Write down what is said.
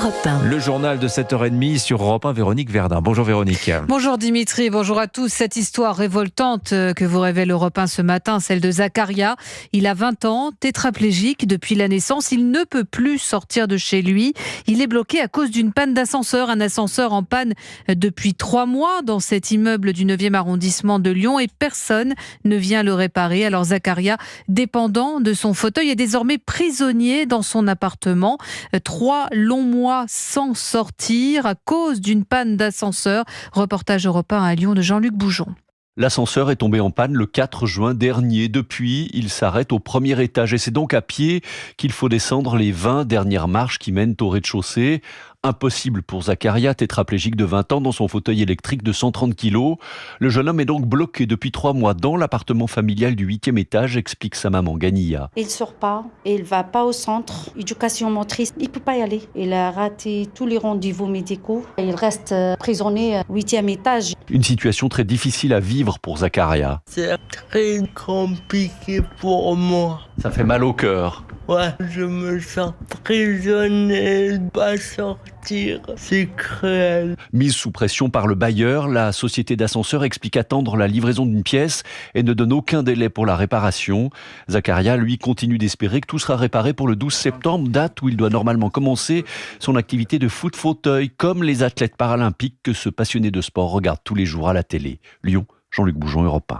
Europe 1. Le journal de 7h30 sur Europe 1, Véronique Verdun. Bonjour Véronique. Bonjour Dimitri, bonjour à tous. Cette histoire révoltante que vous révèle Europe 1 ce matin, celle de Zakaria. Il a 20 ans, tétraplégique depuis la naissance. Il ne peut plus sortir de chez lui. Il est bloqué à cause d'une panne d'ascenseur. Un ascenseur en panne depuis 3 mois dans cet immeuble du 9e arrondissement de Lyon et personne ne vient le réparer. Alors Zakaria, dépendant de son fauteuil, est désormais prisonnier dans son appartement. 3 longs mois sans sortir à cause d'une panne d'ascenseur. Reportage Europe 1 à Lyon de Jean-Luc Boujon. L'ascenseur est tombé en panne le 4 juin dernier. Depuis, il s'arrête au premier étage et c'est donc à pied qu'il faut descendre les 20 dernières marches qui mènent au rez-de-chaussée. Impossible pour Zakaria, tétraplégique de 20 ans dans son fauteuil électrique de 130 kg. Le jeune homme est donc bloqué depuis 3 mois dans l'appartement familial du 8e étage, explique sa maman Gania. Il ne sort pas, il ne va pas au centre. Éducation motrice, il ne peut pas y aller. Il a raté tous les rendez-vous médicaux. Il reste prisonnier au 8e étage. Une situation très difficile à vivre pour Zakaria. C'est très compliqué pour moi. Ça fait mal au cœur. Ouais, je me sens prisonnier, pas sortir, c'est cruel. Mise sous pression par le bailleur, la société d'ascenseurs explique attendre la livraison d'une pièce et ne donne aucun délai pour la réparation. Zakaria, lui, continue d'espérer que tout sera réparé pour le 12 septembre, date où il doit normalement commencer son activité de foot fauteuil, comme les athlètes paralympiques que ce passionné de sport regarde tous les jours à la télé. Lyon, Jean-Luc Boujon, Europe 1.